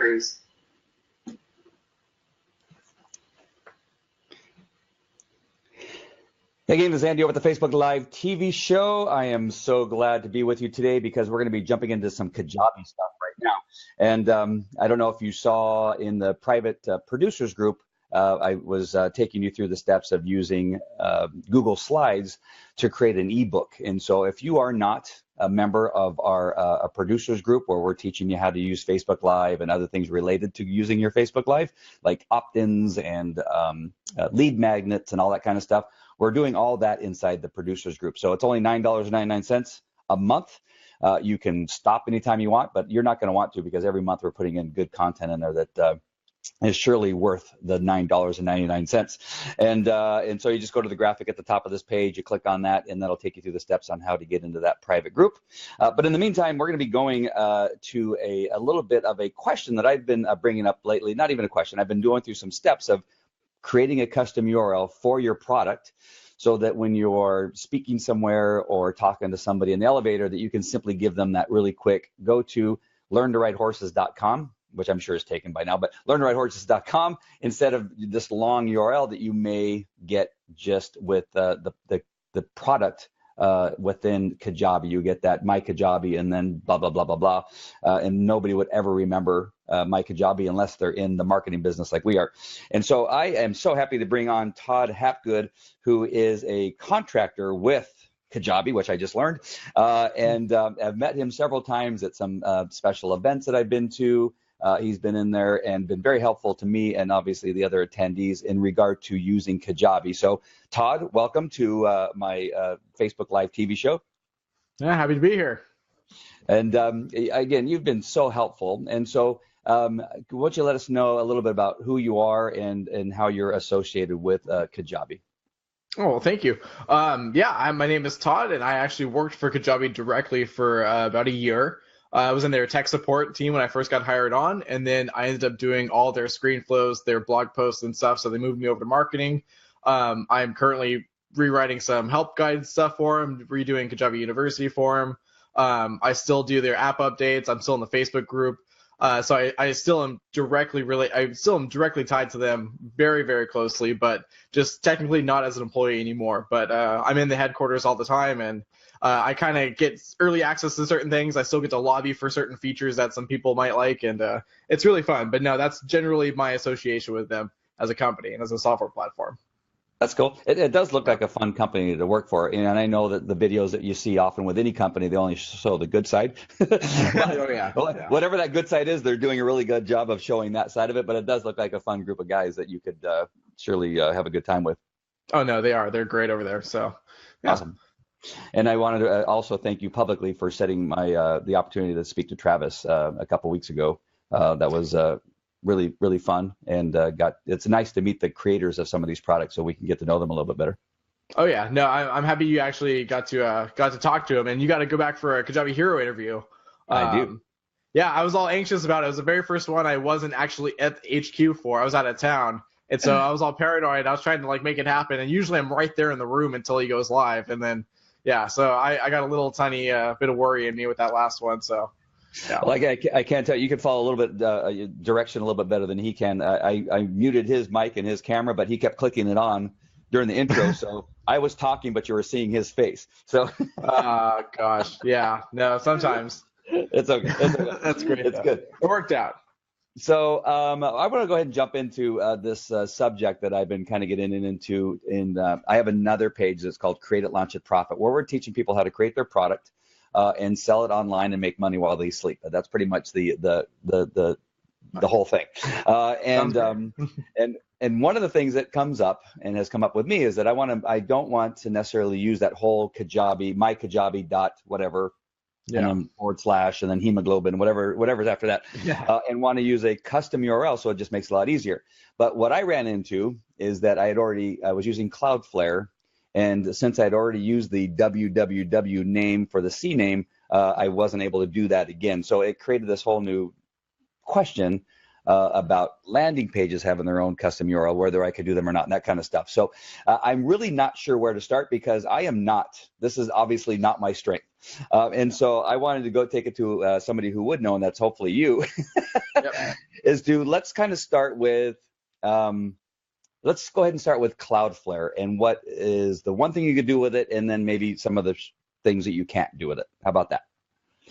cruise. Hey gang, this is Andy over at the Facebook Live TV show. I am so glad to be with you today because we're going to be jumping into some Kajabi stuff right now. And I don't know if you saw in the private producers group, I was taking you through the steps of using Google Slides to create an ebook. And so if you are not a member of our producers group where we're teaching you how to use Facebook Live and other things related to using your Facebook Live, like opt-ins and lead magnets and all that kind of stuff, we're doing all that inside the producers group. So it's only $9.99 a month. You can stop anytime you want, but you're not going to want to because every month we're putting in good content in there that is surely worth the $9.99. And so you just go to the graphic at the top of this page, you click on that, and that'll take you through the steps on how to get into that private group. But in the meantime, we're going to be going to a little bit of a question that I've been bringing up lately. Not even a question. I've been going through some steps of creating a custom URL for your product so that when you're speaking somewhere or talking to somebody in the elevator that you can simply give them that really quick, go to learntoriderhorses.com, which I'm sure is taken by now, but leartoriderhorses.com instead of this long URL that you may get just with the product within Kajabi. You get that My Kajabi and then blah, blah, blah, blah, blah. And nobody would ever remember My Kajabi unless they're in the marketing business like we are. And so I am so happy to bring on Todd Hapgood, who is a contractor with Kajabi, which I just learned. And I've met him several times at some special events that I've been to. He's been in there and been very helpful to me and obviously the other attendees in regard to using Kajabi. So Todd, welcome to my Facebook Live TV show. Yeah, happy to be here. And again, you've been so helpful. And so why don't you let us know a little bit about who you are and how you're associated with Kajabi? Oh, well, thank you. My name is Todd, and I actually worked for Kajabi directly for about a year. I was in their tech support team when I first got hired on, and then I ended up doing all their screen flows, their blog posts and stuff, so they moved me over to marketing. I'm currently rewriting some help guide stuff for them, redoing Kajabi University for them. I still do their app updates. I'm still in the Facebook group. So I still am directly tied to them very, very closely, but just technically not as an employee anymore. But I'm in the headquarters all the time, and I kind of get early access to certain things. I still get to lobby for certain features that some people might like, and it's really fun. But no, that's generally my association with them as a company and as a software platform. That's cool. It does look like a fun company to work for. And I know that the videos that you see often with any company, they only show the good side. Oh, yeah. Whatever that good side is, they're doing a really good job of showing that side of it. But it does look like a fun group of guys that you could surely have a good time with. Oh, no, they are. They're great over there. So, yeah. Awesome. And I wanted to also thank you publicly for setting my the opportunity to speak to Travis a couple weeks ago. That was really, really fun, and it's nice to meet the creators of some of these products so we can get to know them a little bit better. Oh yeah, no, I'm happy you actually got to talk to him, and you got to go back for a Kajabi Hero interview. I do. Yeah, I was all anxious about it. It was the very first one I wasn't actually at the HQ for. I was out of town, and so I was all paranoid. I was trying to make it happen, and usually I'm right there in the room until he goes live, and then yeah, so I got a little tiny bit of worry in me with that last one. So. Yeah. Like I can't tell you can follow a little bit direction a little bit better than he can. I muted his mic and his camera, but he kept clicking it on during the intro. So I was talking, but you were seeing his face. So. Gosh, yeah, no, sometimes. It's okay. That's great. It's good. It worked out. So I want to go ahead and jump into this subject that I've been kind of getting into. I have another page that's called Create It, Launch It, Profit, where we're teaching people how to create their product. And sell it online and make money while they sleep. That's pretty much the whole thing. And one of the things that comes up and has come up with me is that I don't want to necessarily use that whole Kajabi, my Kajabi dot whatever, and then / and then hemoglobin, whatever's after that, and want to use a custom URL so it just makes it a lot easier. But what I ran into is that I was using CloudFlare. And since I'd already used the www name for the C name, I wasn't able to do that again. So it created this whole new question about landing pages having their own custom URL, whether I could do them or not, and that kind of stuff. So I'm really not sure where to start because this is obviously not my strength. And so I wanted to go take it to somebody who would know, and that's hopefully you. is let's kind of start with, let's go ahead and start with CloudFlare and what is the one thing you could do with it, and then maybe some of the things that you can't do with it. How about that?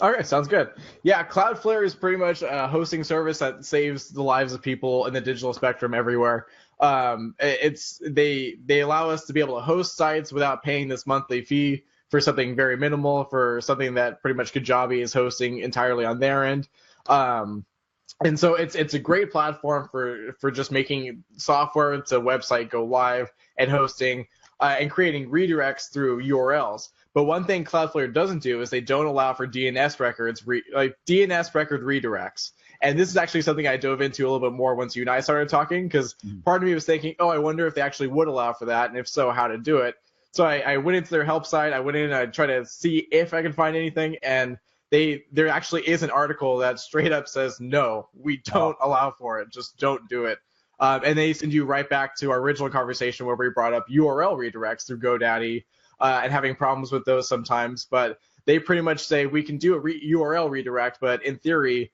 All right, sounds good. Yeah, CloudFlare is pretty much a hosting service that saves the lives of people in the digital spectrum everywhere. They allow us to be able to host sites without paying this monthly fee for something very minimal, for something that pretty much Kajabi is hosting entirely on their end. And so it's a great platform for just making software to website go live and hosting and creating redirects through URLs. But one thing Cloudflare doesn't do is they don't allow for DNS records, DNS record redirects. And this is actually something I dove into a little bit more once you and I started talking, because part of me was thinking, oh, I wonder if they actually would allow for that, and if so, how to do it. So I went into their help site. I went in and I tried to see if I could find anything, and there actually is an article that straight up says, no, we don't allow for it. Just don't do it. And they send you right back to our original conversation where we brought up URL redirects through GoDaddy and having problems with those sometimes. But they pretty much say we can do a URL redirect, but in theory,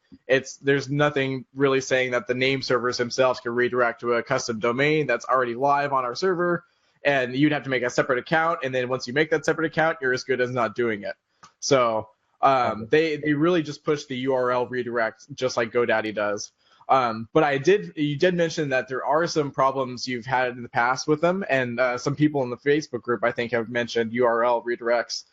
there's nothing really saying that the name servers themselves can redirect to a custom domain that's already live on our server. And you'd have to make a separate account. And then once you make that separate account, you're as good as not doing it. So they really just push the URL redirect just like GoDaddy does. But you did mention that there are some problems you've had in the past with them, and some people in the Facebook group I think have mentioned URL redirects.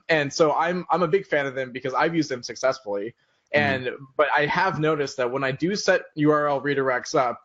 And so I'm a big fan of them because I've used them successfully. But I have noticed that when I do set URL redirects up,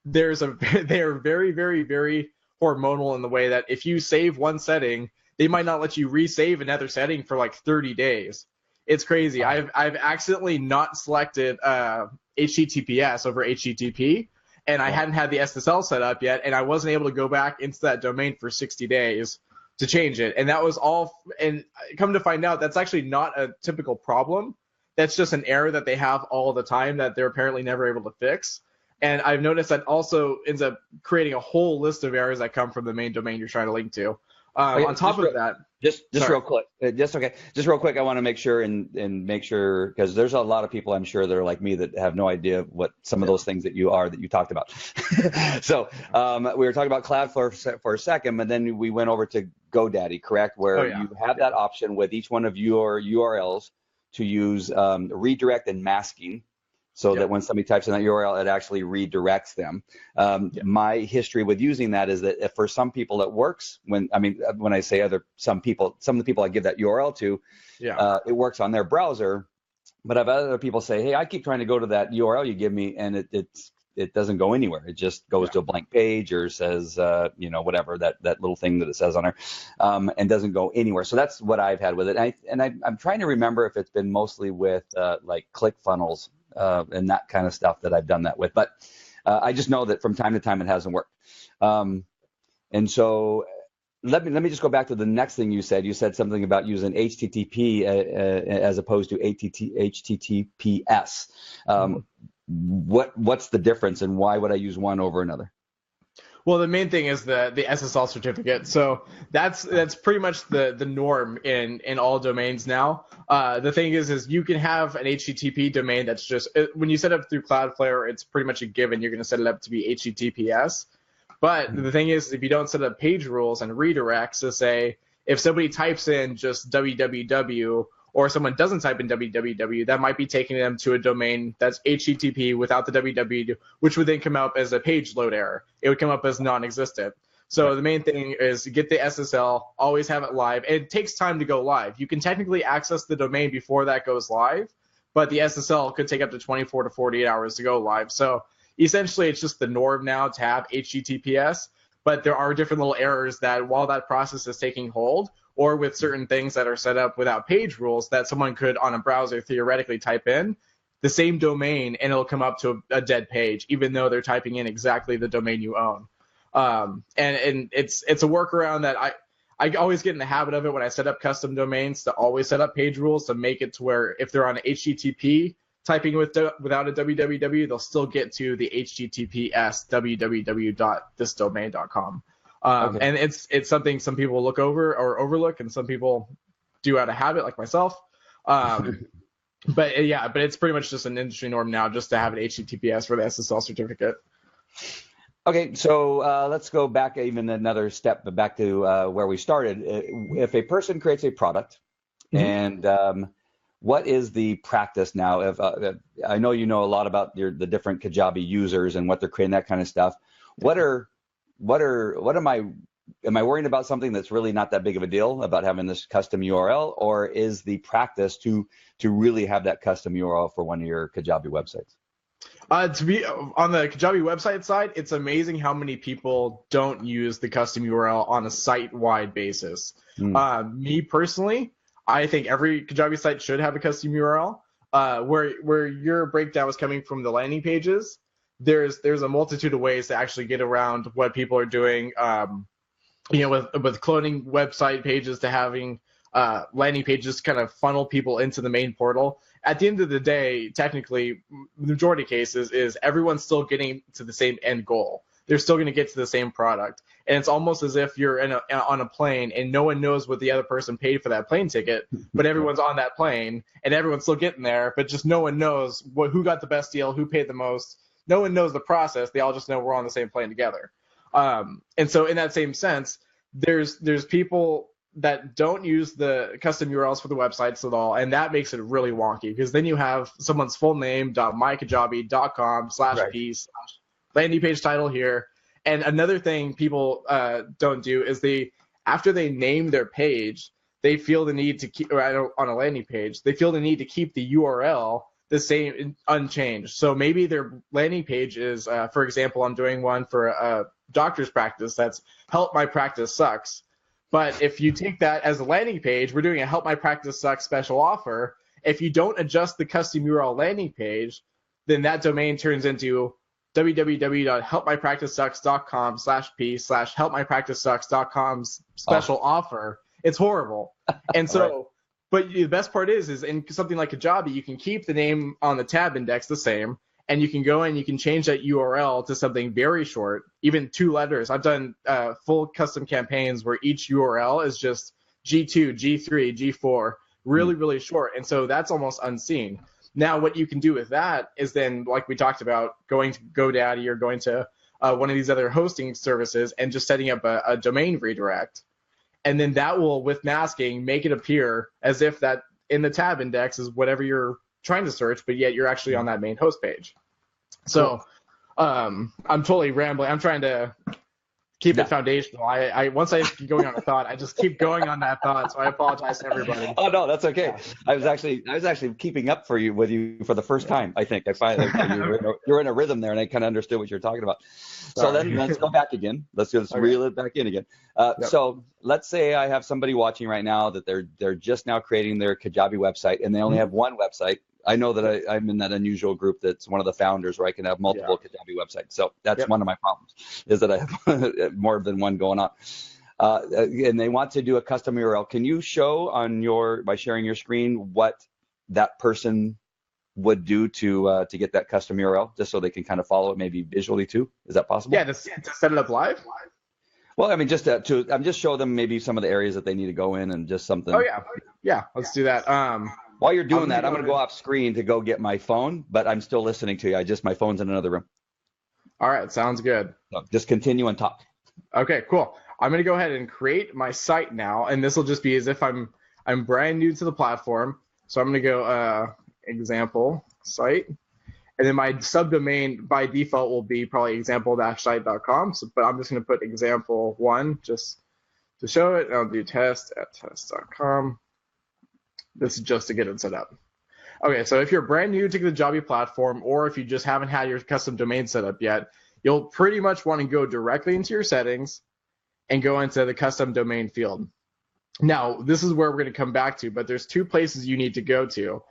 they are very, very, very hormonal in the way that if you save one setting, they might not let you resave another setting for like 30 days. It's crazy. I've accidentally not selected HTTPS over HTTP, and I hadn't had the SSL set up yet, and I wasn't able to go back into that domain for 60 days to change it. And that was all. And come to find out, that's actually not a typical problem. That's just an error that they have all the time that they're apparently never able to fix. And I've noticed that also ends up creating a whole list of errors that come from the main domain you're trying to link to. On top of that, just real quick, just real quick, I want to make sure and make sure, because there's a lot of people I'm sure that are like me that have no idea what some of those things that you talked about. So we were talking about Cloudflare for a second, but then we went over to GoDaddy, correct? Where you have that option with each one of your URLs to use redirect and masking. So that when somebody types in that URL, it actually redirects them. My history with using that is that if for some people it works. When I say some of the people I give that URL to, it works on their browser. But I've had other people say, hey, I keep trying to go to that URL you give me, and it doesn't go anywhere. It just goes to a blank page or says, whatever that little thing that it says on there, and doesn't go anywhere. So that's what I've had with it. I'm trying to remember if it's been mostly with like ClickFunnels. And that kind of stuff that I've done that with. But I just know that from time to time it hasn't worked. And so let me just go back to the next thing you said. You said something about using HTTP as opposed to HTTPS. What's the difference, and why would I use one over another? Well, the main thing is the SSL certificate. So that's pretty much the norm in all domains now. The thing is you can have an HTTP domain that's just, when you set up through Cloudflare, it's pretty much a given. You're going to set it up to be HTTPS. But the thing is, if you don't set up page rules and redirects to say, if somebody types in just www, or someone doesn't type in www, that might be taking them to a domain that's HTTP without the www, which would then come up as a page load error. It would come up as non-existent. So the main thing is get the SSL, always have it live. It takes time to go live. You can technically access the domain before that goes live, but the SSL could take up to 24 to 48 hours to go live. So essentially, it's just the norm now to have HTTPS, but there are different little errors that while that process is taking hold, or with certain things that are set up without page rules that someone could on a browser theoretically type in the same domain and it'll come up to a dead page, even though they're typing in exactly the domain you own. And it's a workaround that I always get in the habit of it when I set up custom domains to always set up page rules to make it to where if they're on HTTP typing without a www, they'll still get to the HTTPS www.thisdomain.com. And it's something some people look over or overlook, and some people do out of habit, like myself. But yeah, but it's pretty much just an industry norm now just to have an HTTPS for the SSL certificate. Okay, so let's go back even another step, but back to where we started. If a person creates a product, and what is the practice now? If I know you know a lot about the different Kajabi users and what they're creating, that kind of stuff. What am I worrying about something that's really not that big of a deal about having this custom URL, or is the practice to really have that custom URL for one of your Kajabi websites? To be on the Kajabi website side, it's amazing how many people don't use the custom URL on a site-wide basis. Me personally, I think every Kajabi site should have a custom URL. Where your breakdown was coming from the landing pages, there's a multitude of ways to actually get around what people are doing. With cloning website pages to having landing pages kind of funnel people into the main portal. At the end of the day, technically, the majority of cases is everyone's still getting to the same end goal. They're still going to get to the same product. And it's almost as if you're on a plane and no one knows what the other person paid for that plane ticket, but everyone's on that plane and everyone's still getting there, but just no one knows who got the best deal, who paid the most. No one knows the process. They all just know we're on the same plane together. And so in that same sense, there's people that don't use the custom URLs for the websites at all, and that makes it really wonky because then you have someone's full name .mykajabi.com/p/ landing page title here. And another thing people don't do is after they name their page, they feel the need to keep, or on a landing page, they feel the need to keep the URL the same, unchanged. So maybe their landing page is, for example, I'm doing one for a doctor's practice that's Help My Practice Sucks. But if you take that as a landing page, we're doing a Help My Practice Sucks special offer. If you don't adjust the custom URL landing page, then that domain turns into www.helpmypracticesucks.com/p/helpmypracticesucks.com special offer. It's horrible. And so, right. But the best part is in something like Kajabi, you can keep the name on the tab index the same, and you can go in, you can change that URL to something very short, even 2 letters. I've done full custom campaigns where each URL is just G2, G3, G4, really, really short. And so that's almost unseen. Now, what you can do with that is then, like we talked about, going to GoDaddy or going to one of these other hosting services and just setting up a domain redirect. And then that will, with masking, make it appear as if that in the tab index is whatever you're trying to search, but yet you're actually on that main host page. So I'm totally rambling. I'm trying to keep it foundational. I once I get going on a thought, I just keep going on that thought. So I apologize to everybody. Oh no, that's okay. Yeah. I was actually keeping up with you for the first time. I think I finally you're in a rhythm there, and I kind of understood what you're talking about. So then let's go back again. Let's just reel it back in again. So let's say I have somebody watching right now that they're just now creating their Kajabi website, and they only have one website. I know that I'm in that unusual group that's one of the founders where I can have multiple Kajabi websites. So that's one of my problems, is that I have more than one going on. And they want to do a custom URL. Can you show by sharing your screen what that person would do to get that custom URL, just so they can kind of follow it maybe visually too? Is that possible? Yeah, to set it up live? Well, I mean, just just show them maybe some of the areas that they need to go in and just something. Oh, yeah. Let's do that. While you're doing that, I'm going to go off screen to go get my phone, but I'm still listening to you. My phone's in another room. All right, sounds good. So just continue and talk. Okay, cool. I'm going to go ahead and create my site now, and this will just be as if I'm brand new to the platform. So I'm going to go example site, and then my subdomain by default will be probably example-site.com. But I'm just going to put example1 just to show it, and I'll do test@test.com. This is just to get it set up. Okay, so if you're brand new to the Kajabi platform, or if you just haven't had your custom domain set up yet, you'll pretty much want to go directly into your settings and go into the custom domain field. Now, this is where we're going to come back to, but there's 2 places you need to go to.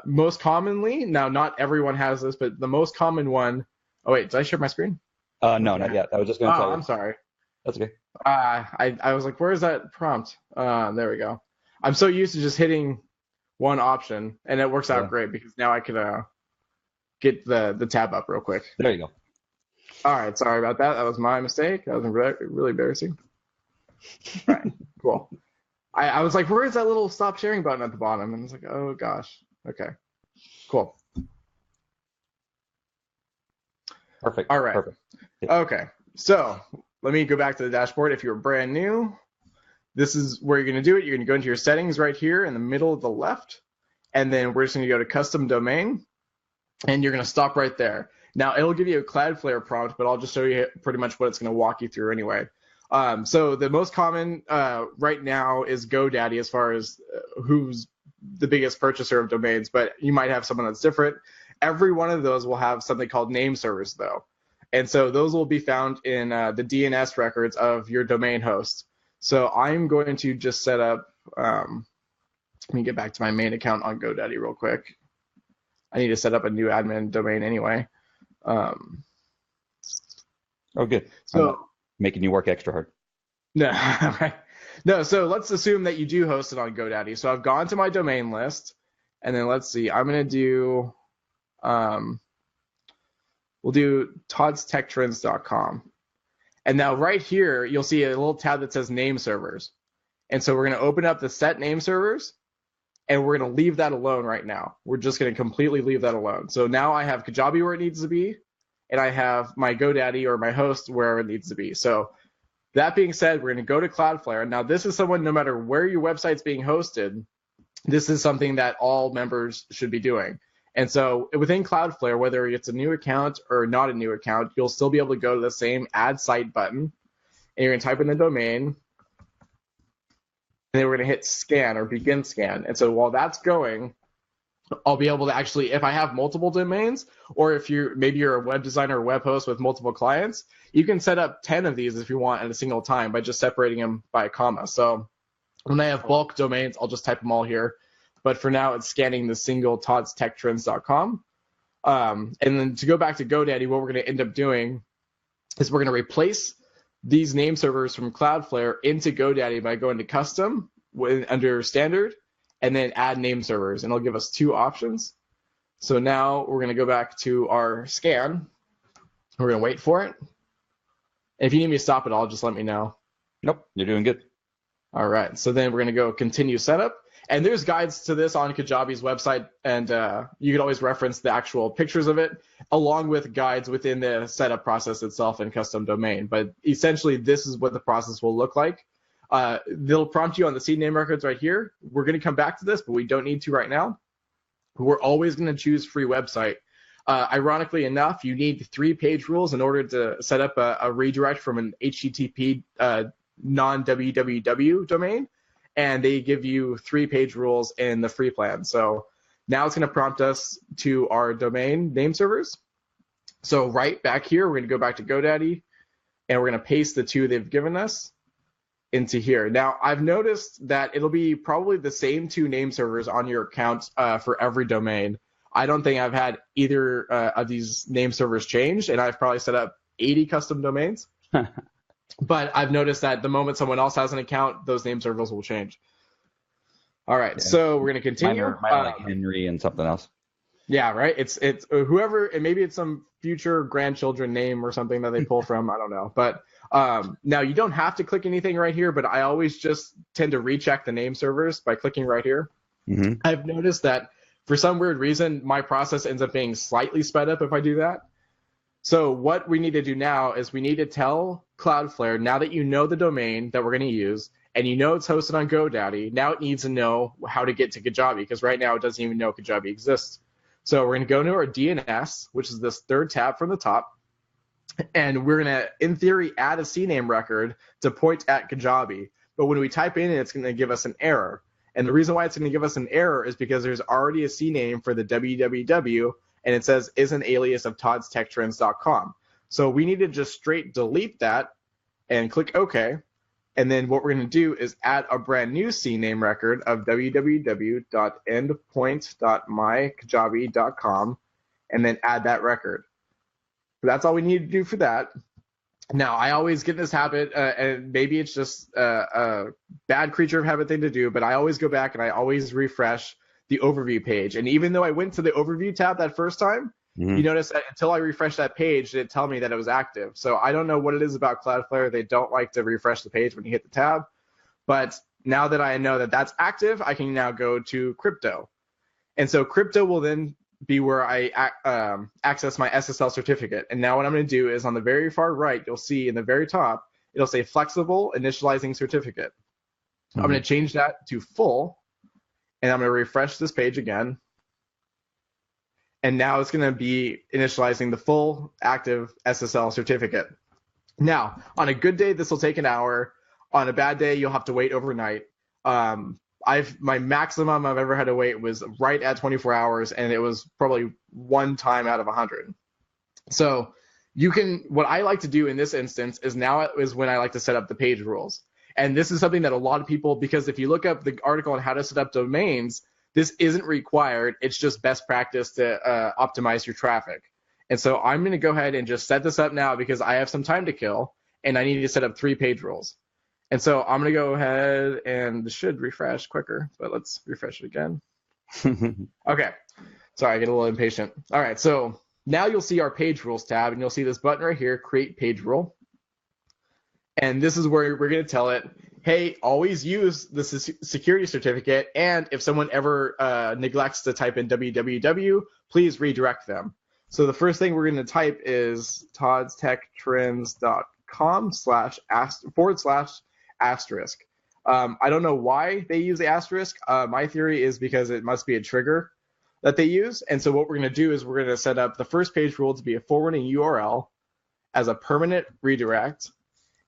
Most commonly, now not everyone has this, but the most common one. Oh wait, did I share my screen? No, not yet. I was just going to tell you. I'm sorry. That's okay. I was like, where is that prompt? There we go. I'm so used to just hitting one option, and it works out great because now I could get the tab up real quick. There you go. All right, sorry about that. That was my mistake. That was really embarrassing. All right, cool. I was like, where is that little stop sharing button at the bottom? And I was like, oh gosh. Okay, cool. Perfect. All right. Perfect. Okay, so let me go back to the dashboard. If you're brand new, this is where you're going to do it. You're going to go into your settings right here in the middle of the left, and then we're just going to go to custom domain, and you're going to stop right there. Now, it'll give you a Cloudflare prompt, but I'll just show you pretty much what it's going to walk you through anyway. So the most common right now is GoDaddy as far as who's the biggest purchaser of domains, but you might have someone that's different. Every one of those will have something called name servers, though. And so those will be found in the DNS records of your domain host. So I'm going to just set up, let me get back to my main account on GoDaddy real quick. I need to set up a new admin domain anyway. Oh, good. So making you work extra hard. No, right. No, so let's assume that you do host it on GoDaddy. So I've gone to my domain list, and then let's see. I'm going to do, we'll do toddstechtrends.com. And now right here, you'll see a little tab that says name servers. And so we're going to open up the set name servers, and we're going to leave that alone right now. We're just going to completely leave that alone. So now I have Kajabi where it needs to be, and I have my GoDaddy or my host where it needs to be. So that being said, we're going to go to Cloudflare. Now, this is someone, no matter where your website's being hosted, this is something that all members should be doing. And so within Cloudflare, whether it's a new account or not a new account, you'll still be able to go to the same Add Site button, and you're going to type in the domain, and then we're going to hit Scan or Begin Scan. And so while that's going, I'll be able to actually, if I have multiple domains, or if maybe you're a web designer or web host with multiple clients, you can set up 10 of these if you want at a single time by just separating them by a comma. So when I have bulk domains, I'll just type them all here. But for now, it's scanning the single toddstechtrends.com. And then to go back to GoDaddy, what we're going to end up doing is we're going to replace these name servers from Cloudflare into GoDaddy by going to Custom under Standard, and then Add Name Servers. And it'll give us two options. So now we're going to go back to our scan. We're going to wait for it. And if you need me to stop it all, just let me know. Nope, you're doing good. All right, so then we're going to go Continue Setup. And there's guides to this on Kajabi's website, and you can always reference the actual pictures of it, along with guides within the setup process itself in custom domain. But essentially, this is what the process will look like. They'll prompt you on the seed name records right here. We're going to come back to this, but we don't need to right now. We're always going to choose free website. Ironically enough, you need 3-page rules in order to set up a redirect from an HTTP non-www domain. And they give you 3-page rules in the free plan. So now it's going to prompt us to our domain name servers. So right back here, we're going to go back to GoDaddy, and we're going to paste the two they've given us into here. Now, I've noticed that it'll be probably the same 2 name servers on your account for every domain. I don't think I've had either of these name servers changed, and I've probably set up 80 custom domains. But I've noticed that the moment someone else has an account, those name servers will change. All right, yeah. So we're going to continue. Mine are like Henry and something else. Yeah, right. It's whoever, and maybe it's some future grandchildren name or something that they pull from. I don't know. But now you don't have to click anything right here, but I always just tend to recheck the name servers by clicking right here. Mm-hmm. I've noticed that for some weird reason, my process ends up being slightly sped up if I do that. So what we need to do now is we need to tell Cloudflare, now that you know the domain that we're going to use, and you know it's hosted on GoDaddy, now it needs to know how to get to Kajabi, because right now it doesn't even know Kajabi exists. So we're going to go to our DNS, which is this third tab from the top, and we're going to, in theory, add a CNAME record to point at Kajabi. But when we type in, it's going to give us an error. And the reason why it's going to give us an error is because there's already a CNAME for the www, and it says is an alias of toddstechtrends.com. So we need to just straight delete that and click OK. And then what we're going to do is add a brand new CNAME record of www.endpoint.mykajabi.com and then add that record. So that's all we need to do for that. Now, I always get in this habit, and maybe it's just a bad creature of habit thing to do, but I always go back and I always refresh the overview page. And even though I went to the overview tab that first time, Mm-hmm. You notice that until I refreshed that page, it didn't tell me that it was active. So I don't know what it is about Cloudflare. They don't like to refresh the page when you hit the tab. But now that I know that that's active, I can now go to crypto. And so crypto will then be where I access my SSL certificate. And now what I'm going to do is on the very far right, you'll see in the very top, it'll say flexible initializing certificate. I'm going to change that to full, and I'm going to refresh this page again. And now it's going to be initializing the full active SSL certificate. Now, on a good day, this will take an hour. On a bad day, you'll have to wait overnight. My maximum I've ever had to wait was right at 24 hours, and it was probably one time out of 100. So what I like to do in this instance is when I like to set up the page rules. And this is something that a lot of people, because if you look up the article on how to set up domains, this isn't required. It's just best practice to optimize your traffic. And so I'm going to go ahead and just set this up now because I have some time to kill, and I need to set up 3 page rules. And so I'm going to go ahead, and this should refresh quicker, but let's refresh it again. Okay. Sorry, I get a little impatient. All right, so now you'll see our page rules tab, and you'll see this button right here, create page rule. And this is where we're going to tell it, hey, always use the security certificate, and if someone ever neglects to type in www, please redirect them. So the first thing we're going to type is toddstechtrends.com//**. I don't know why they use the asterisk. My theory is because it must be a trigger that they use. And so what we're going to do is we're going to set up the first page rule to be a forwarding URL as a permanent redirect.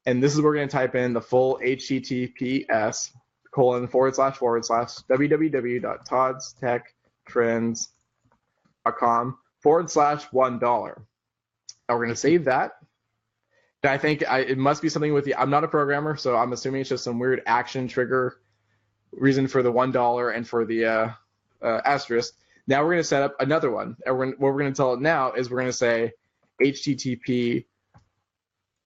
And this is where we're going to type in the full https://www.toddstechtrends.com/$1. Now we're going to save that. And I think it must be something with I'm not a programmer, so I'm assuming it's just some weird action trigger reason for the $1 and for the asterisk. Now we're going to set up another one. And what we're going to tell it now is we're going to say http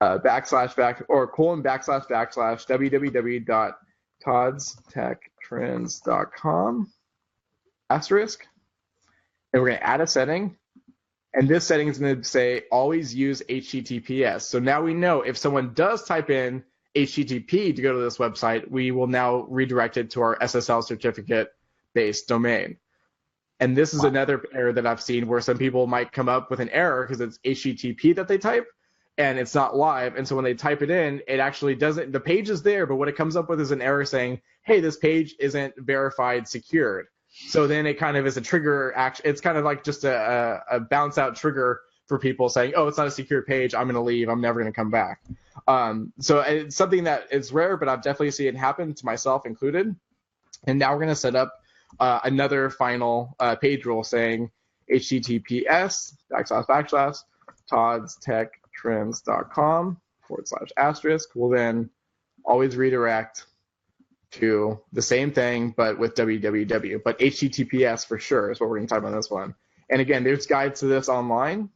www.toddstechtrends.com asterisk, and we're going to add a setting, and this setting is going to say always use HTTPS. So now we know if someone does type in HTTP to go to this website, we will now redirect it to our SSL certificate based domain. And this is another error that I've seen where some people might come up with an error because it's HTTP that they type, and it's not live. And so when they type it in, it actually doesn't, the page is there, but what it comes up with is an error saying, hey, this page isn't verified secured. So then it kind of is a trigger action. It's kind of like just a bounce out trigger for people saying, oh, it's not a secure page. I'm going to leave. I'm never going to come back. So it's something that is rare, but I've definitely seen it happen to myself included. And now we're going to set up another final page rule saying https //toddstechtrends.com/* will then always redirect to the same thing, but with www. But HTTPS for sure is what we're going to type on this one. And again, there's guides to this online,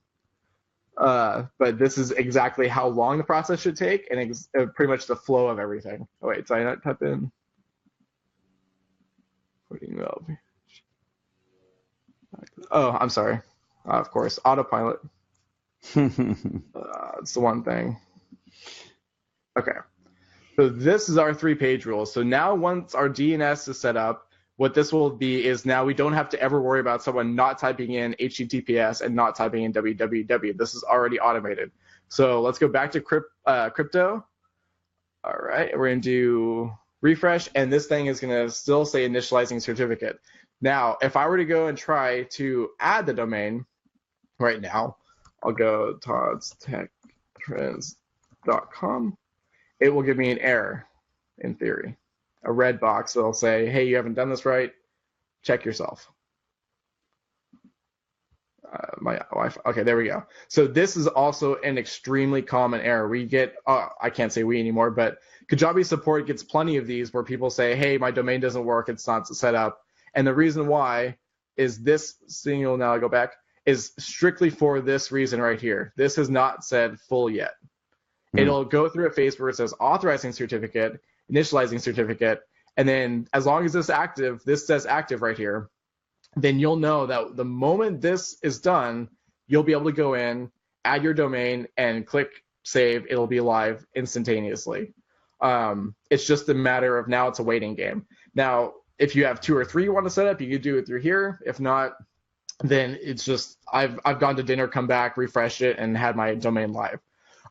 but this is exactly how long the process should take and pretty much the flow of everything. Oh, wait, did I not type in? Oh, I'm sorry. Of course, autopilot. It's the one thing. Okay. So this is our 3-page rule. So now once our DNS is set up, what this will be is now we don't have to ever worry about someone not typing in HTTPS and not typing in www. This is already automated. So let's go back to crypto. All right, we're going to do refresh, and this thing is going to still say initializing certificate. Now, if I were to go and try to add the domain right now, I'll go toddstechtrends.com. It will give me an error, in theory. A red box that'll say, hey, you haven't done this right. Check yourself. My Wi-Fi. Okay, there we go. So this is also an extremely common error. We get, I can't say we anymore, but Kajabi support gets plenty of these where people say, hey, my domain doesn't work. It's not set up. And the reason why is this signal, now I go back, is strictly for this reason right here. This has not said full yet. It'll go through a phase where it says authorizing certificate, initializing certificate, and then as long as this says active right here, then you'll know that the moment this is done, you'll be able to go in, add your domain, and click save. It'll be live instantaneously. It's just a matter of now it's a waiting game. Now, if you have 2 or 3 you want to set up, you could do it through here. If not, then it's just I've gone to dinner, come back, refreshed it, and had my domain live.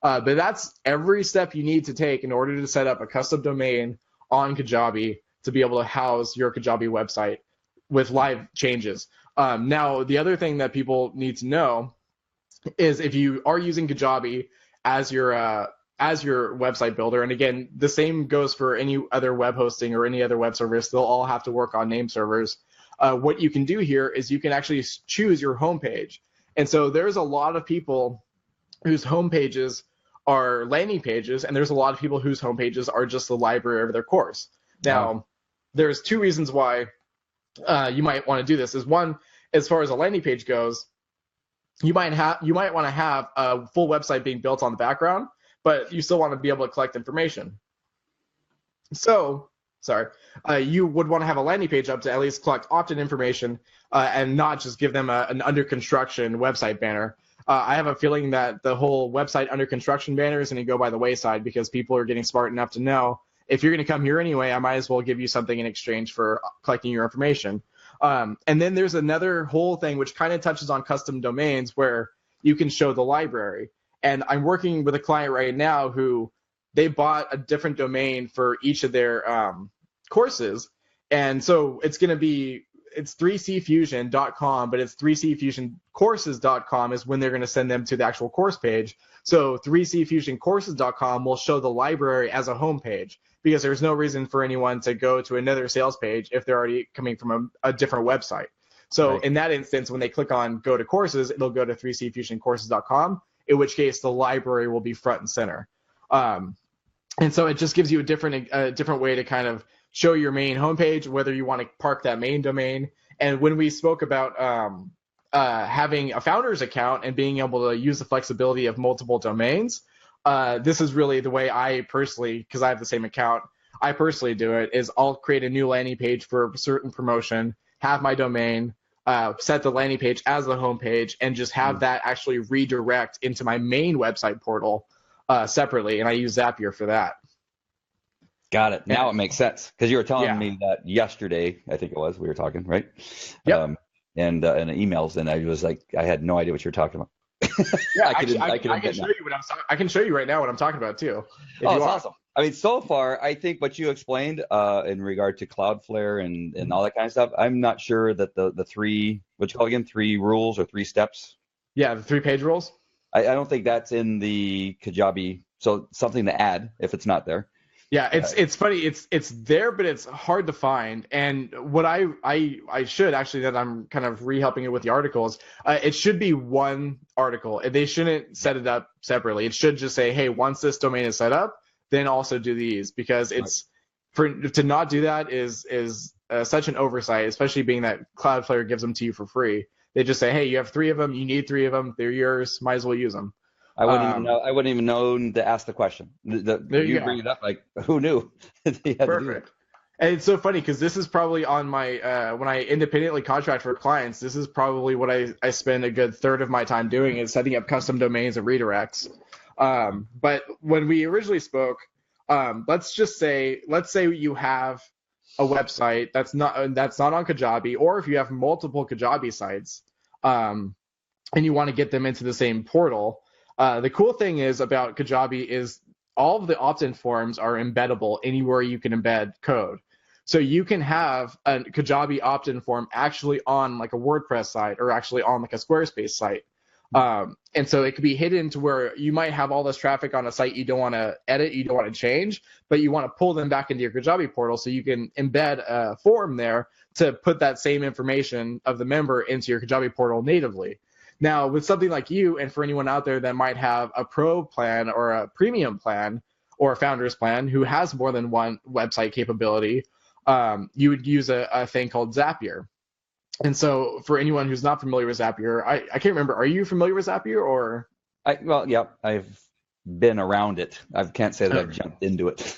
But that's every step you need to take in order to set up a custom domain on Kajabi to be able to house your Kajabi website with live changes. Now, the other thing that people need to know is if you are using Kajabi as your website builder, and again, the same goes for any other web hosting or any other web service, they'll all have to work on name servers. What you can do here is you can actually choose your homepage. And so there's a lot of people whose homepages are landing pages, and there's a lot of people whose homepages are just the library of their course. Now, there's 2 reasons why you might want to do this. Is one, as far as a landing page goes, you might want to have a full website being built on the background, but you still want to be able to collect information. So, you would want to have a landing page up to at least collect opt-in information and not just give them an under construction website banner. I have a feeling that the whole website under construction banner is going to go by the wayside because people are getting smart enough to know if you're going to come here anyway, I might as well give you something in exchange for collecting your information. And then there's another whole thing which kind of touches on custom domains where you can show the library. And I'm working with a client right now who they bought a different domain for each of their courses. And so it's going to be, it's 3cfusion.com, but it's 3cfusioncourses.com is when they're going to send them to the actual course page. So 3cfusioncourses.com will show the library as a home page because there's no reason for anyone to go to another sales page if they're already coming from a different website. So in that instance, when they click on go to courses, it'll go to 3cfusioncourses.com, in which case the library will be front and center. And so it just gives you a different way to kind of show your main homepage, whether you want to park that main domain. And when we spoke about having a founder's account and being able to use the flexibility of multiple domains, this is really the way I personally, because I have the same account, I personally do it, is I'll create a new landing page for a certain promotion, have my domain, set the landing page as the homepage, and just have that actually redirect into my main website portal separately. And I use Zapier for that. Got it. Now it makes sense because you were telling me that yesterday, I think it was, we were talking, right? Yep. And emails, and I was like, I had no idea what you were talking about. Yeah, I can show you right now what I'm talking about too. Oh, it's awesome. I mean, so far, I think what you explained in regard to CloudFlare and all that kind of stuff, I'm not sure that the 3, what you call again, 3 rules or 3 steps? Yeah, the 3-page rules. I don't think that's in the Kajabi, so something to add if it's not there. Yeah, it's funny. It's there, but it's hard to find. And what I should actually, that I'm kind of re-helping it with the articles, it should be one article. They shouldn't set it up separately. It should just say, hey, once this domain is set up, then also do these, because it's to not do that is such an oversight, especially being that CloudFlare gives them to you for free. They just say, hey, you have 3 of them, you need 3 of them, they're yours, might as well use them. I wouldn't even know to ask the question. There you bring it up, like, who knew? Perfect. And it's so funny because this is probably on my when I independently contract for clients, this is probably what I spend a good third of my time doing, is setting up custom domains and redirects. But when we originally spoke, let's say you have a website that's not on Kajabi, or if you have multiple Kajabi sites, and you want to get them into the same portal. The cool thing is about Kajabi is all of the opt-in forms are embeddable anywhere you can embed code. So you can have a Kajabi opt-in form actually on like a WordPress site or actually on like a Squarespace site. And so it could be hidden to where you might have all this traffic on a site you don't want to edit, you don't want to change, but you want to pull them back into your Kajabi portal, so you can embed a form there to put that same information of the member into your Kajabi portal natively. Now, with something like you, and for anyone out there that might have a pro plan or a premium plan or a founder's plan who has more than one website capability, you would use a thing called Zapier. And so for anyone who's not familiar with Zapier, I can't remember, are you familiar with Zapier or? Well, yeah, I've been around it. I can't say that I've jumped into it.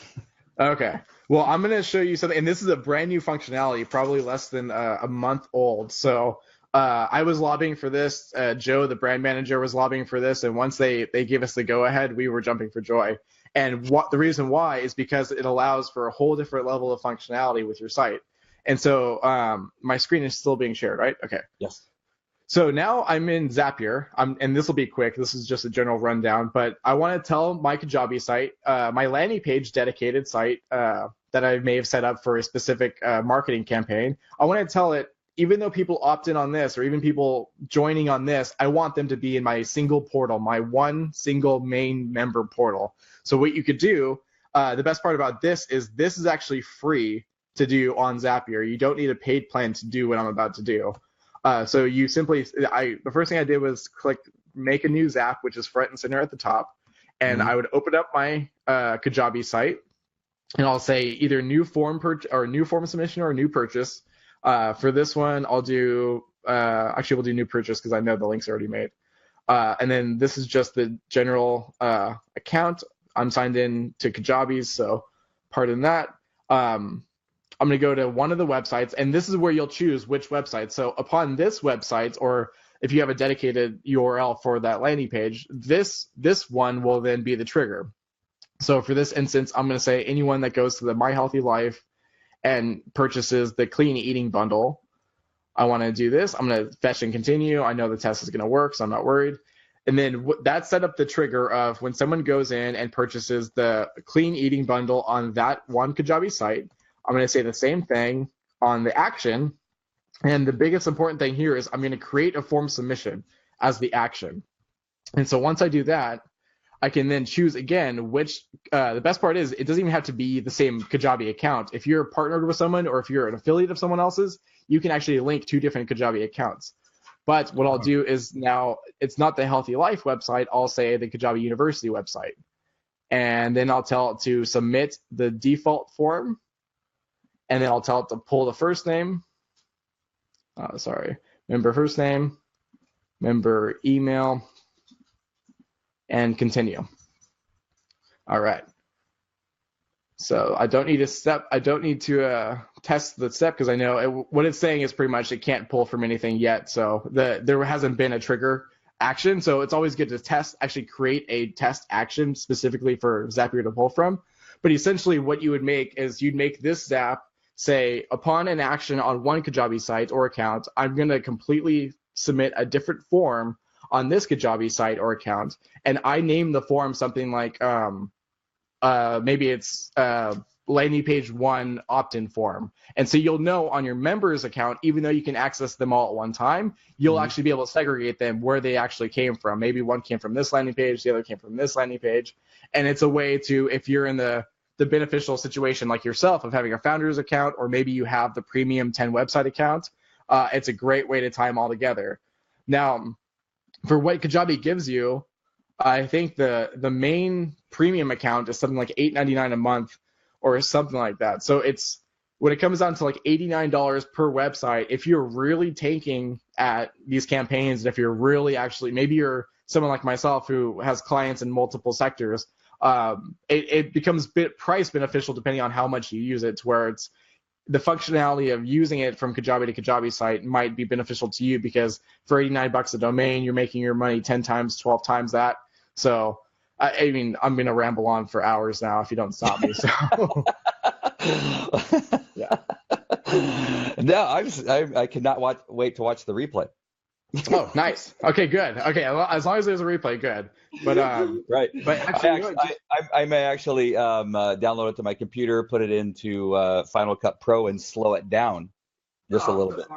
Okay. Well, I'm going to show you something, and this is a brand new functionality, probably less than a month old. So I was lobbying for this. Joe, the brand manager, was lobbying for this, and once they gave us the go-ahead, we were jumping for joy. And the reason why is because it allows for a whole different level of functionality with your site. And so my screen is still being shared, right? Okay. Yes. So now I'm in Zapier, and this will be quick. This is just a general rundown, but I want to tell my Kajabi site, my landing page dedicated site that I may have set up for a specific marketing campaign. I want to tell it, even though people opt in on this, or even people joining on this, I want them to be in my single portal, my one single main member portal. So what you could do, the best part about this is actually free to do on Zapier. You don't need a paid plan to do what I'm about to do. So you simply, the first thing I did was click make a new Zap, which is front and center at the top. And I would open up my Kajabi site, and I'll say either new form submission or new purchase. For this one, I'll do, actually we'll do new purchase because I know the link's already made. And then this is just the general account. I'm signed in to Kajabi's, so pardon that. I'm going to go to one of the websites, and this is where you'll choose which website. So upon this website, or if you have a dedicated URL for that landing page, this one will then be the trigger. So for this instance, I'm going to say anyone that goes to the My Healthy Life and purchases the clean eating bundle, I want to do this. I'm going to fetch and continue. I know the test is going to work, so I'm not worried. And then that set up the trigger of when someone goes in and purchases the clean eating bundle on that one Kajabi site, I'm going to say the same thing on the action. And the biggest important thing here is I'm going to create a form submission as the action. And so once I do that, I can then choose again which, the best part is it doesn't even have to be the same Kajabi account. If you're partnered with someone or if you're an affiliate of someone else's, you can actually link two different Kajabi accounts. But what I'll do is now it's not the Healthy Life website. I'll say the Kajabi University website. And then I'll tell it to submit the default form. And then I'll tell it to pull the first name. Member first name, member email, and continue. All right. So I don't need a step. I don't need to test the step because I know what it's saying is pretty much it can't pull from anything yet. So there hasn't been a trigger action. So it's always good to actually create a test action specifically for Zapier to pull from. But essentially what you would make is you'd make this Zap say, upon an action on one Kajabi site or account, I'm going to completely submit a different form on this Kajabi site or account. And I name the form something like maybe it's landing page 1 opt-in form. And so you'll know on your members account, even though you can access them all at one time, you'll actually be able to segregate them where they actually came from. Maybe one came from this landing page, the other came from this landing page. And it's a way to, if you're in the beneficial situation like yourself of having a founder's account, or maybe you have the premium 10 website account, it's a great way to tie them all together. Now, for what Kajabi gives you, I think the main premium account is something like $8.99 a month or something like that. So it's when it comes down to like $89 per website, if you're really taking at these campaigns, and if you're really actually, maybe you're someone like myself who has clients in multiple sectors, it becomes price beneficial depending on how much you use it, to where it's the functionality of using it from Kajabi to Kajabi site might be beneficial to you because for $89 a domain, you're making your money 10 times, 12 times that. So, I mean, I'm going to ramble on for hours now if you don't stop me. So, yeah. No, I cannot wait to watch the replay. Oh, nice. Okay, good. Okay, as long as there's a replay, good. But right. But actually, I may actually download it to my computer, put it into Final Cut Pro, and slow it down just a little bit.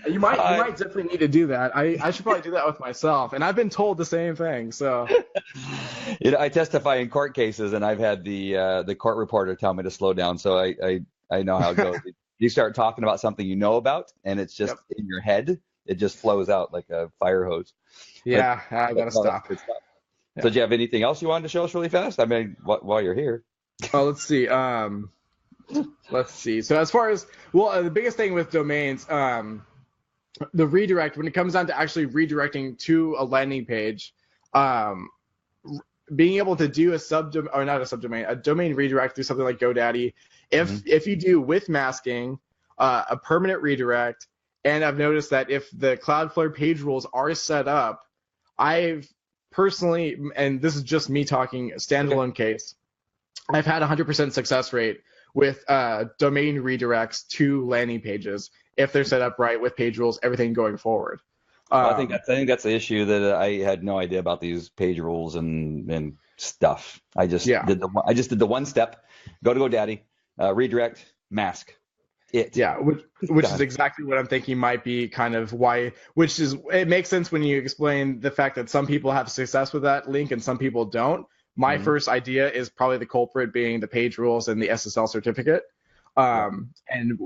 You might definitely need to do that. I should probably do that with myself, and I've been told the same thing. So, I testify in court cases, and I've had the court reporter tell me to slow down, so I know how it goes. You start talking about something you know about, and it's just in your head. It just flows out like a fire hose. Yeah, I gotta stop. Yeah. So, do you have anything else you wanted to show us really fast? I mean, while you're here. Oh, let's see. So as far as the biggest thing with domains, the redirect, when it comes down to actually redirecting to a landing page, being able to do a domain redirect through something like GoDaddy. If you do with masking, a permanent redirect, and I've noticed that if the CloudFlare page rules are set up, I've personally, and this is just me talking standalone case, I've had 100% success rate with domain redirects to landing pages if they're set up right with page rules, everything going forward. I think that's the issue, that I had no idea about these page rules and stuff. I just did the one step, go to GoDaddy, redirect, mask. Which is exactly what I'm thinking might be kind of why, it makes sense when you explain the fact that some people have success with that link and some people don't. My first idea is probably the culprit being the page rules and the SSL certificate. And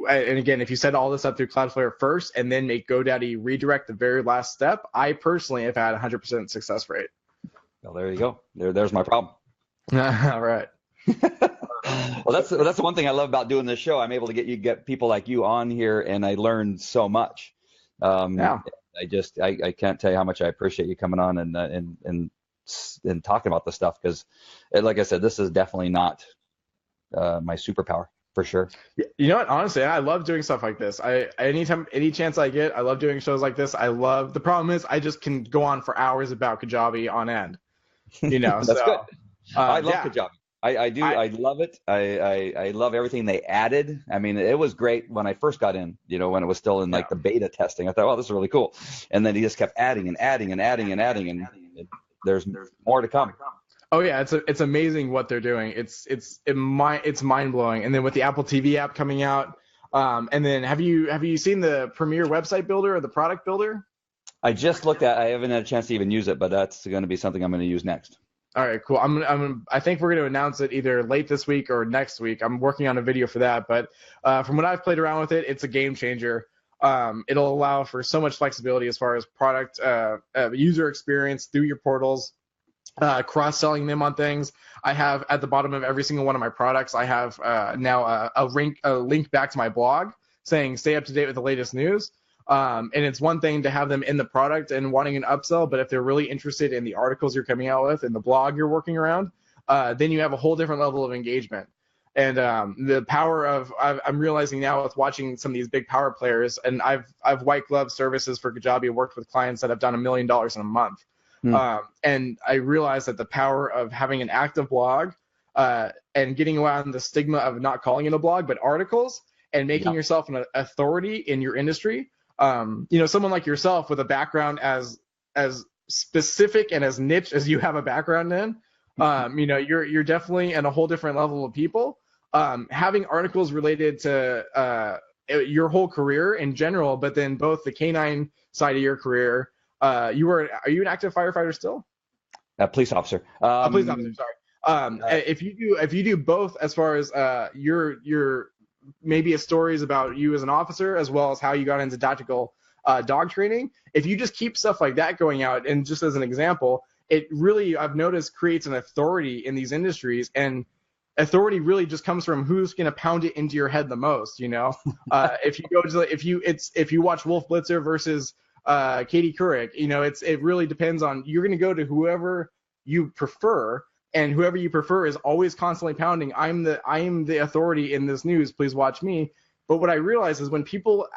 again, if you set all this up through Cloudflare first and then make GoDaddy redirect the very last step, I personally have had 100% success rate. Well, there you go. There's my problem. All right. Well, that's the one thing I love about doing this show. I'm able to get people like you on here, and I learned so much. I can't tell you how much I appreciate you coming on and talking about this stuff, because, like I said, this is definitely not my superpower. For sure. You know what? Honestly, I love doing stuff like this. Any chance I get, I love doing shows like this. The problem is I just can go on for hours about Kajabi on end. That's good. I love Kajabi. I do. I love it. I love everything they added. I mean, it was great when I first got in, when it was still in like the beta testing. I thought, oh, this is really cool. And then he just kept adding and adding and adding and adding, and there's more to come. Oh yeah, it's amazing what they're doing. It's mind blowing. And then with the Apple TV app coming out, and then have you seen the Premier website builder or the product builder? I just looked at. I haven't had a chance to even use it, but that's going to be something I'm going to use next. All right, cool. I think we're going to announce it either late this week or next week. I'm working on a video for that, but from what I've played around with it, it's a game changer. It'll allow for so much flexibility as far as product user experience through your portals. Cross-selling them on things. I have at the bottom of every single one of my products, I have now a link back to my blog saying stay up to date with the latest news. And it's one thing to have them in the product and wanting an upsell, but if they're really interested in the articles you're coming out with and the blog you're working around, then you have a whole different level of engagement. And the power of I'm realizing now with watching some of these big power players, and I've white glove services for Kajabi, worked with clients that have done $1 million in a month. And I realized that the power of having an active blog and getting around the stigma of not calling it a blog, but articles, and making yourself an authority in your industry. Someone like yourself with a background as specific and as niche as you have a background in, you're definitely in a whole different level of people. Having articles related to your whole career in general, but then both the canine side of your career. Are you an active firefighter still? A police officer. A police officer. Sorry. If you do both, as far as your maybe stories about you as an officer, as well as how you got into tactical dog training. If you just keep stuff like that going out, and just as an example, it really, I've noticed, creates an authority in these industries, and authority really just comes from who's going to pound it into your head the most. If you go to if you watch Wolf Blitzer versus Katie Couric, it really depends on, you're going to go to whoever you prefer, and whoever you prefer is always constantly pounding, I am the authority in this news, please watch me. But what I realize is when people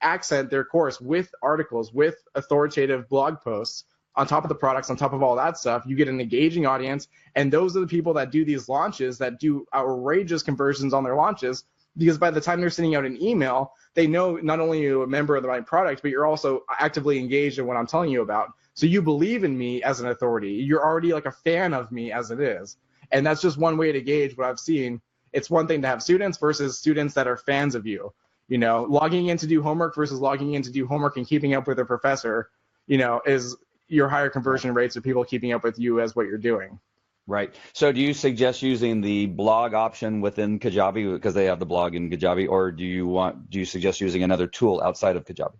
accent their course with articles, with authoritative blog posts, on top of the products, on top of all that stuff, you get an engaging audience, and those are the people that do these launches, that do outrageous conversions on their launches, because by the time they're sending out an email, they know not only you're a member of the right product, but you're also actively engaged in what I'm telling you about. So you believe in me as an authority. You're already like a fan of me as it is. And that's just one way to gauge what I've seen. It's one thing to have students versus students that are fans of you. Logging in to do homework versus logging in to do homework and keeping up with a professor, is your higher conversion rates of people keeping up with you as what you're doing. Right. So do you suggest using the blog option within Kajabi, because they have the blog in Kajabi, or do you suggest using another tool outside of Kajabi?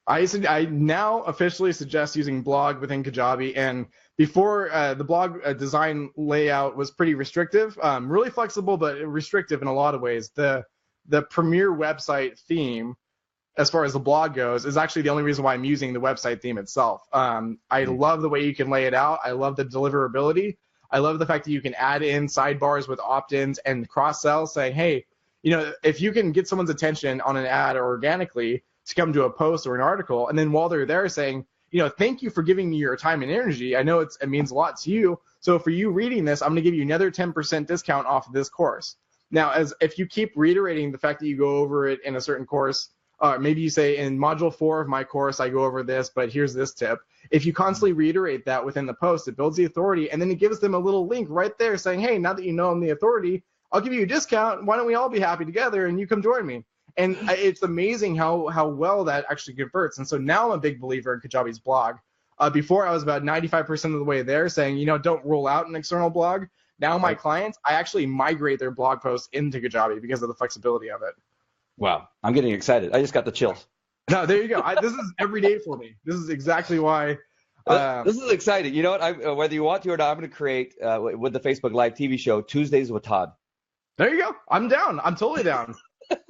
I now officially suggest using blog within Kajabi, and before the blog design layout was pretty restrictive, really flexible, but restrictive in a lot of ways. The Premier website theme, as far as the blog goes, is actually the only reason why I'm using the website theme itself. I love the way you can lay it out. I love the deliverability. I love the fact that you can add in sidebars with opt-ins and cross-sell, saying, hey, if you can get someone's attention on an ad or organically to come to a post or an article, and then while they're there saying, thank you for giving me your time and energy. I know it means a lot to you. So for you reading this, I'm going to give you another 10% discount off of this course. Now, as if you keep reiterating the fact that you go over it in a certain course, maybe you say in module 4 of my course, I go over this, but here's this tip. If you constantly reiterate that within the post, it builds the authority, and then it gives them a little link right there saying, hey, now that you know I'm the authority, I'll give you a discount. Why don't we all be happy together and you come join me? And it's amazing how well that actually converts. And so now I'm a big believer in Kajabi's blog. Before I was about 95% of the way there saying, don't roll out an external blog. Now my clients, I actually migrate their blog posts into Kajabi because of the flexibility of it. Wow. I'm getting excited. I just got the chills. No, there you go. This is every day for me. This is exactly why. This is exciting. You know what? Whether you want to or not, I'm going to create with the Facebook Live TV show Tuesdays with Todd. There you go. I'm down. I'm totally down.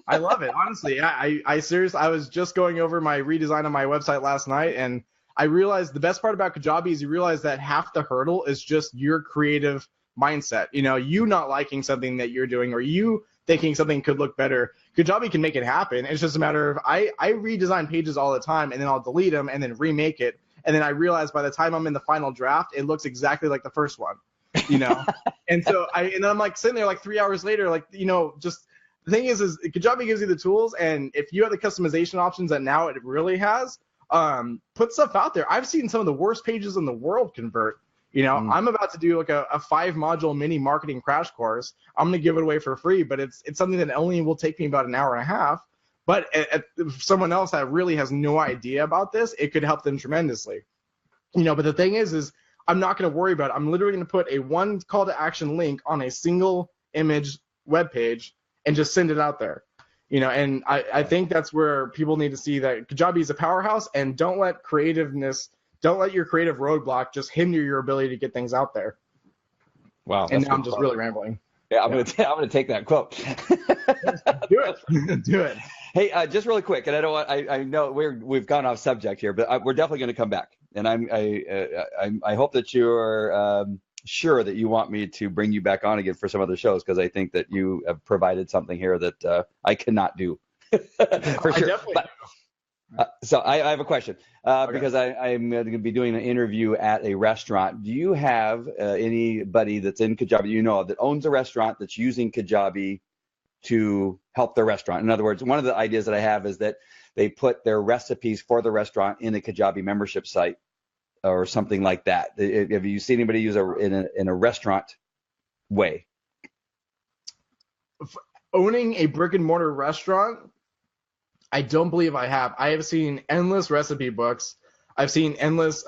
I love it. Honestly, I seriously, I was just going over my redesign on my website last night, and I realized the best part about Kajabi is you realize that half the hurdle is just your creative mindset. You not liking something that you're doing or you thinking something could look better. Kajabi can make it happen. It's just a matter of I redesign pages all the time, and then I'll delete them and then remake it. And then I realize by the time I'm in the final draft, it looks exactly like the first one, And so I'm like sitting there like 3 hours later, like, just the thing is Kajabi gives you the tools. And if you have the customization options that now it really has, put stuff out there. I've seen some of the worst pages in the world convert. I'm about to do like a 5-module mini marketing crash course. I'm going to give it away for free, but it's something that only will take me about an hour and a half. But if someone else that really has no idea about this, it could help them tremendously. But the thing is I'm not going to worry about it. I'm literally going to put a one call to action link on a single image web page and just send it out there. And I think that's where people need to see that Kajabi is a powerhouse, and don't let your creative roadblock just hinder your ability to get things out there. Wow. And now I'm just really rambling. Yeah, I'm gonna take that quote. Do it. Do it. Hey, just really quick, and I know we've gone off subject here, but we're definitely going to come back, and I hope that you're sure that you want me to bring you back on again for some other shows, because I think that you have provided something here that I cannot do. For sure. So I have a question, because I'm going to be doing an interview at a restaurant. Do you have anybody that's in Kajabi that owns a restaurant that's using Kajabi to help their restaurant? In other words, one of the ideas that I have is that they put their recipes for the restaurant in a Kajabi membership site or something like that. Have you seen anybody use in a restaurant way? Owning a brick and mortar restaurant, I don't believe I have. I have seen endless recipe books. I've seen endless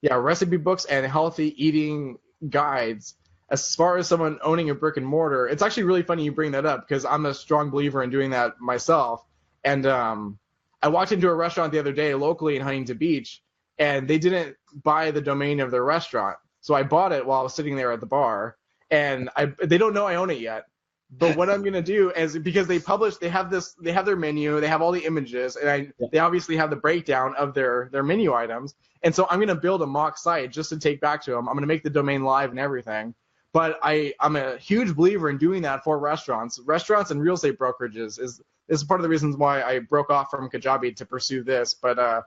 recipe books and healthy eating guides. As far as someone owning a brick and mortar, it's actually really funny you bring that up, because I'm a strong believer in doing that myself. And I walked into a restaurant the other day locally in Huntington Beach, and they didn't buy the domain of their restaurant. So I bought it while I was sitting there at the bar, and they don't know I own it yet. But what I'm going to do is, because they have their menu, they have all the images, and they obviously have the breakdown of their menu items. And so I'm going to build a mock site just to take back to them. I'm going to make the domain live and everything. But I'm a huge believer in doing that for restaurants. Restaurants and real estate brokerages is part of the reasons why I broke off from Kajabi to pursue this. But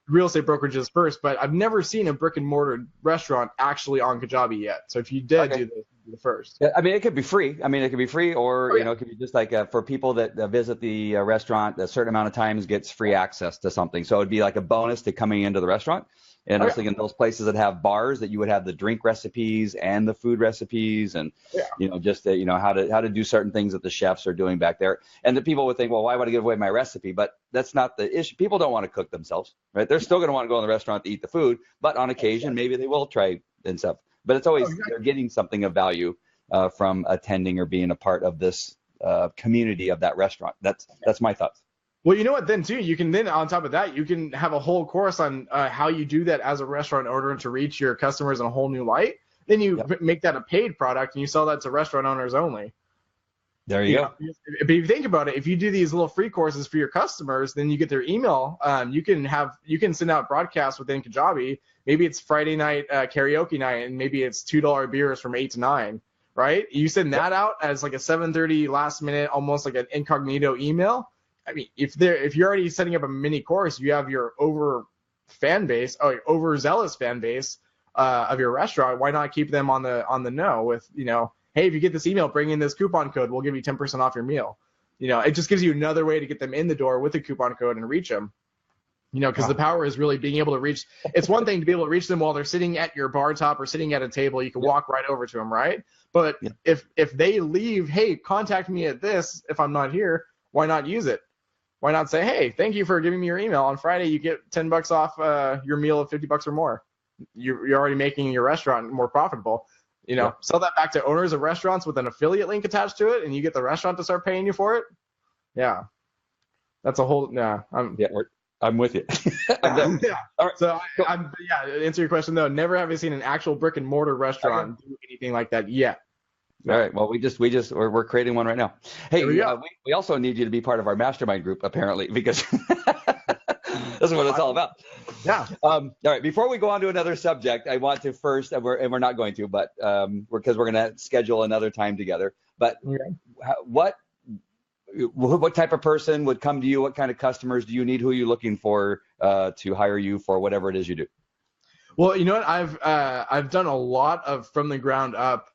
real estate brokerages first. But I've never seen a brick and mortar restaurant actually on Kajabi yet. So if you did do this, the first. Yeah, I mean, it could be free. Or it could be just like for people that visit the restaurant a certain amount of times gets free access to something. So it'd be like a bonus to coming into the restaurant. And I was thinking those places that have bars, that you would have the drink recipes and the food recipes, and just how to do certain things that the chefs are doing back there. And the people would think, well, why would I give away my recipe? But that's not the issue. People don't want to cook themselves, right? They're still going to want to go in the restaurant to eat the food, but on occasion maybe they will try and stuff. But it's always they're getting something of value from attending or being a part of this community of that restaurant. That's my thoughts. Well, you know what, then, too, you can then, on top of that, you can have a whole course on how you do that as a restaurant owner to reach your customers in a whole new light. Then you make that a paid product, and you sell that to restaurant owners only. There you go. But if you think about it, if you do these little free courses for your customers, then you get their email. You can send out broadcasts within Kajabi. Maybe it's Friday night karaoke night, and maybe it's $2 beers from 8 to 9, right? You send that out as like a 7:30 last minute, almost like an incognito email. I mean, if you're already setting up a mini course, you have your overzealous fan base of your restaurant. Why not keep them on the know with hey, if you get this email, bring in this coupon code. We'll give you 10% off your meal. It just gives you another way to get them in the door with a coupon code and reach them. Because the power is really being able to reach. It's one thing to be able to reach them while they're sitting at your bar top or sitting at a table. You can walk right over to them, right? But if they leave, hey, contact me at this if I'm not here, why not use it? Why not say, hey, thank you for giving me your email. On Friday, you get $10 off your meal of $50 or more. You're already making your restaurant more profitable. Sell that back to owners of restaurants with an affiliate link attached to it, and you get the restaurant to start paying you for it. Yeah, that's a whole. I'm with you. Yeah. All right. So to answer your question though, never have I seen an actual brick and mortar restaurant do anything like that yet. All right. Well, we're creating one right now. Hey, we also need you to be part of our mastermind group apparently, because this is what it's all about. Yeah. All right. Before we go on to another subject, I want to first, and we're not going to, but because we're going to schedule another time together. But what type of person would come to you? What kind of customers do you need? Who are you looking for to hire you for whatever it is you do? Well, you know what? I've done a lot of from the ground up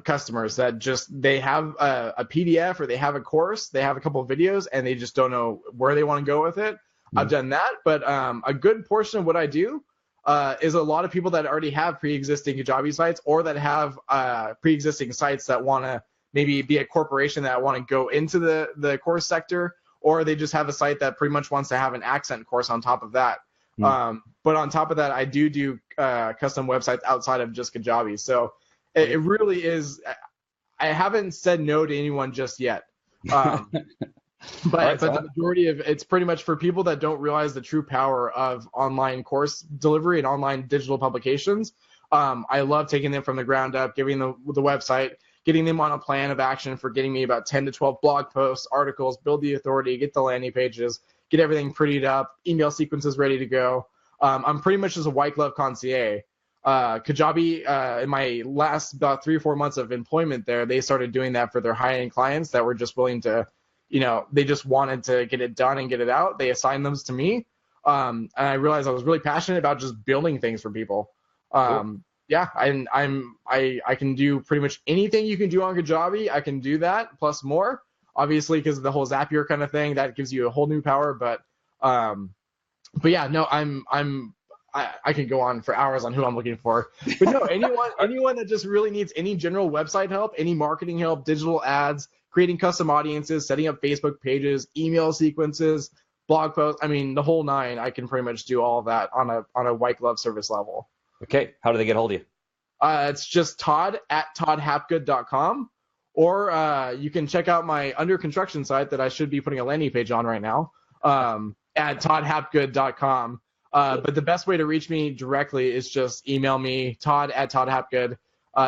customers that they have a PDF or they have a course, they have a couple of videos, and they just don't know where they want to go with it. I've done that, but a good portion of what I do is a lot of people that already have pre-existing Kajabi sites or that have pre-existing sites that want to maybe be a corporation that want to go into the course sector, or they just have a site that pretty much wants to have an accent course on top of that. But on top of that, I do custom websites outside of just Kajabi. So it really is. I haven't said no to anyone just yet. But the majority of it's pretty much for people that don't realize the true power of online course delivery and online digital publications. I love taking them from the ground up, giving the website, getting them on a plan of action for getting me about 10 to 12 blog posts, articles, build the authority, get the landing pages, get everything prettied up, email sequences ready to go. I'm pretty much just a white glove concierge. Kajabi, in my last about 3 or 4 months of employment there, they started doing that for their high-end clients that were just willing to, they just wanted to get it done and get it out. They assigned those to me. And I realized I was really passionate about just building things for people. Cool. Yeah, I can do pretty much anything you can do on Kajabi. I can do that plus more, obviously, because of the whole Zapier kind of thing. That gives you a whole new power. But yeah, no, I can go on for hours on who I'm looking for. But no, anyone that just really needs any general website help, any marketing help, digital ads, creating custom audiences, setting up Facebook pages, email sequences, blog posts. I mean, the whole nine. I can pretty much do all of that on a white glove service level. Okay. How do they get hold of you? It's just Todd at toddhapgood.com, or you can check out my under construction site that I should be putting a landing page on right now at toddhapgood.com. But the best way to reach me directly is just email me, Todd at toddhapgood.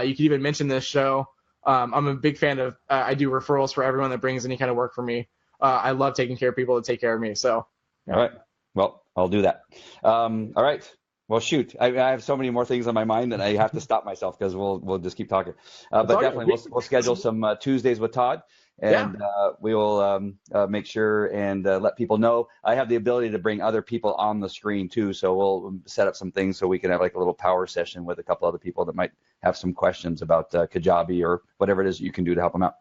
You can even mention this show. I'm a big fan of I do referrals for everyone that brings any kind of work for me. I love taking care of people that take care of me. So, yeah. All right. Well, I'll do that. All right. Well, shoot, I have so many more things on my mind that I have to stop myself because we'll just keep talking. But definitely we'll schedule some Tuesdays with Todd, and we will make sure and let people know. I have the ability to bring other people on the screen too, so we'll set up some things so we can have like a little power session with a couple other people that might have some questions about Kajabi or whatever it is you can do to help them out.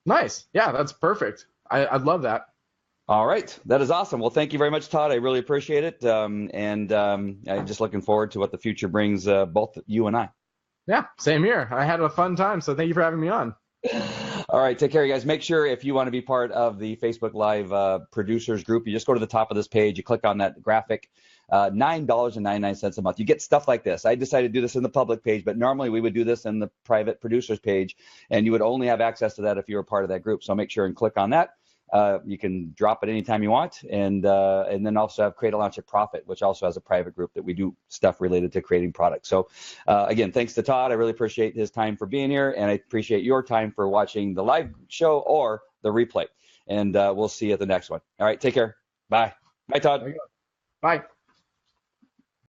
Nice. Yeah, that's perfect. I'd love that. All right. That is awesome. Well, thank you very much, Todd. I really appreciate it. And I'm just looking forward to what the future brings, both you and I. Yeah, same here. I had a fun time, so thank you for having me on. All right. Take care, you guys. Make sure if you want to be part of the Facebook Live producers group, you just go to the top of this page. You click on that graphic, $9.99 a month. You get stuff like this. I decided to do this in the public page, but normally we would do this in the private producers page, and you would only have access to that if you were part of that group. So make sure and click on that. You can drop it anytime you want, and then also have Create a Launch a Profit, which also has a private group that we do stuff related to creating products. So again, thanks to Todd. I really appreciate his time for being here, and I appreciate your time for watching the live show or the replay. And we'll see you at the next one. All right, take care. Bye. Bye, Todd. Bye.